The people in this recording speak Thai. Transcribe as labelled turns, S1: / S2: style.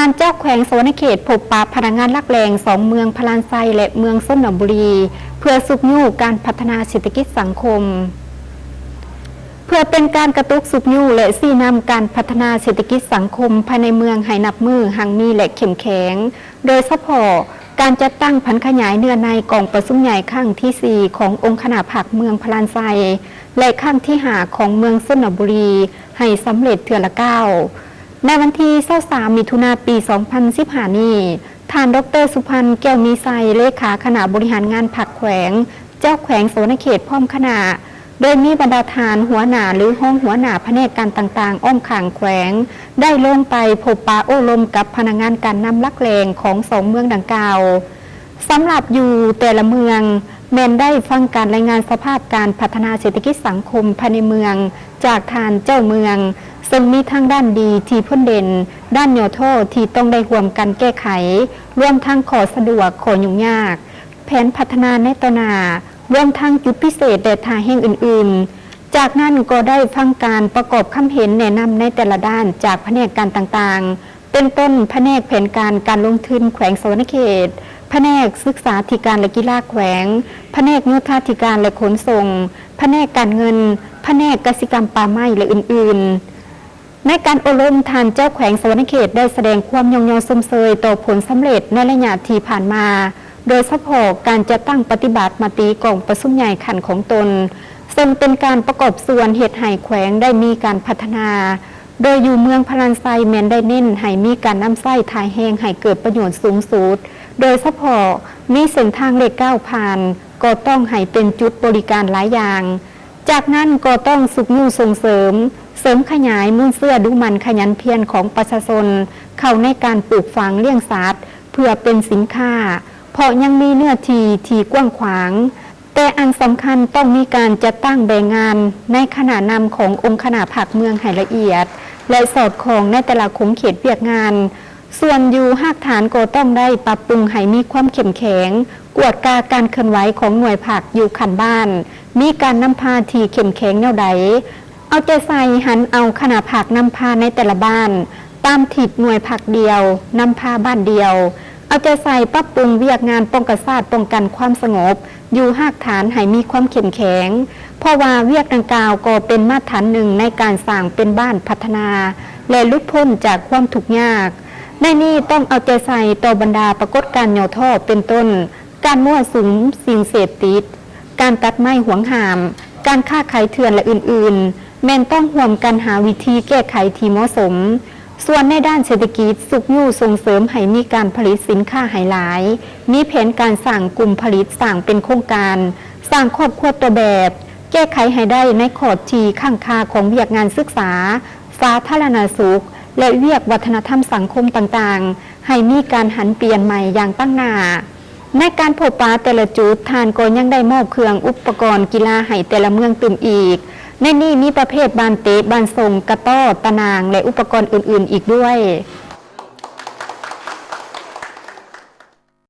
S1: านเจ้าแขวงสวรรณเขตพบปะพนักงานลักแรง2เมืองพลานไซและเมืองส้นหนองบุรีเพื่อสุขยู่การพัฒนาเศรษฐกิจสังคมเพื่อเป็นการกระตุ้นสุขยู่และซี่นำการพัฒนาเศรษฐกิจสังคมภายในเมืองให้นับมือหังมีและเข้มแข็งโดยเฉพาะการจัดตั้งผันขยายเนื้อในกองประชุมใหญ่ครั้งที่4ขององค์คณะผักเมืองพลานไซและครั้งที่5ของเมืองส้นหนองบุรีให้สำเร็จเทื่อละก้าวในวันที่23มิถุนายนปี 2015 นี้ท่านดร.สุพันธ์แก้วมีไซเลขาคณะบริหารงานผักแขวงเจ้าแขวงสวรรณเขตพร้อมคณะโดยมีบรรดาทานหัวหน้าหรือห้องหัวหน้าแผนกการต่างๆอ้อมข้างแขวงได้ลงไปพบปะโอ้ลมกับพนักงานการนำลักแรงของ2เมืองดังกล่าวสำหรับอยู่แต่ละเมืองแมนได้ฟังการรายงานสภาพการพัฒนาเศรษฐกิจสังคมภายในเมืองจากทานเจ้าเมืองซึ่งมีทั้งด้านดีที่พ้นเด่นด้านโยโทที่ต้องได้ร่วมกันแก้ไขรวมทั้งขอสะดวกขอยุ่งยากแผนพัฒนาในตนารวมทั้งจุดพิเศษแด่ทางแห่งอื่นๆจากนั้นก็ได้ฟังการประกอบคำเห็นแนะนำในแต่ละด้านจากแผนกการต่างๆเป็นต้นแผนกแผนการลงทุนแขวงสวรรณเขตแผนกศึกษาธิการและกีฬาแขวงแผนกโยธาธิการและขนส่งแผนกการเงินแผนกกสิกรรมป่าไม้และอื่นๆในการอบรมทานเจ้าแขวงสวรรณเขตได้แสดงความยงยอสมเสยต่อผลสำเร็จในระยะที่ผ่านมาโดยเฉพาะการจะตั้งปฏิบัติมาตีกองประชุมใหญ่ขันของตนซึ่งเป็นการประกอบส่วนเหตุให้แขวงได้มีการพัฒนาโดยอยู่เมืองพลานไซแมนได้เน้นให้มีการนำไส้ถ่ายแห้งให้เกิดประโยชน์สูงสุดโดยเฉพาะมีเส้นทางเลข9ผ่านก็ต้องให้เป็นจุดบริการหลายอย่างจากนั้นก็ต้องสุขยู่ส่งเสริมขยายมุ่งเสื้อดูมันขยันเพียรของประชาชนเข้าในการปลูกฝังเลี้ยงสัตว์เพื่อเป็นสินค้าเพราะยังมีเนื้อที่กว้างขวางแต่อันสำคัญต้องมีการจัดตั้งแบ่งงานในขณะนำขององค์คณะผักเมืองให้ละเอียดและสอดคล้องในแต่ละขมเขตเวียกงานส่วนอยู่หากฐานก็ต้องได้ปรับปรุงให้มีความเข้มแข็งกวดการเคลื่อนไหวของหน่วยผักอยู่ขันบ้านมีการนำพาที่เข้มแข็งแนวใดเอาใจใส่หันเอาคณะผักนำพาในแต่ละบ้านตามทิศหน่วยผักเดียวนำพาบ้านเดียวเอาใจใส่ปรับปรุงเวียกงานป้องกันศาสตร์ป้องกันความสงบอยู่หากฐานให้มีความเข้มแข็งเพราะว่าเวียกดังกล่าวก็เป็นมาตรฐานหนึ่งในการสร้างเป็นบ้านพัฒนาและลุดพ้นจากความทุกข์ยากในนี้ต้องเอาใจใส่ต่อบรรดาปรากฏการณ์โยท่อเป็นต้นการมั่วสุมสิ่งเสพติดการตัดไม้หวงหามการฆ่าขายเถื่อนและอื่นๆแม่นต้องร่วมกันหาวิธีแก้ไขที่เหมาะสมส่วนในด้านเศรษฐกิจสุขยู่ส่งเสริมให้มีการผลิตสินค้าหลายมีแผนการสร้างกลุ่มผลิตสร้างเป็นโครงการสร้างครอบครัวตัวแบบแก้ไขให้ได้ในขอบที่ข้างคาของเวียกงานศึกษาสาธารณสุขและเวียกวัฒนธรรมสังคมต่างๆให้มีการหันเปลี่ยนใหม่อย่างตั้งหน้าในการพบปะแต่ละจุดทานก็ยังได้มอบเครื่องอุปกรณ์กีฬาให้แต่ละเมืองตื่มอีกในนี้มีประเภทบานเตะบานทรงกระต้อตะนางและอุปกรณ์อื่นๆอีกด้วย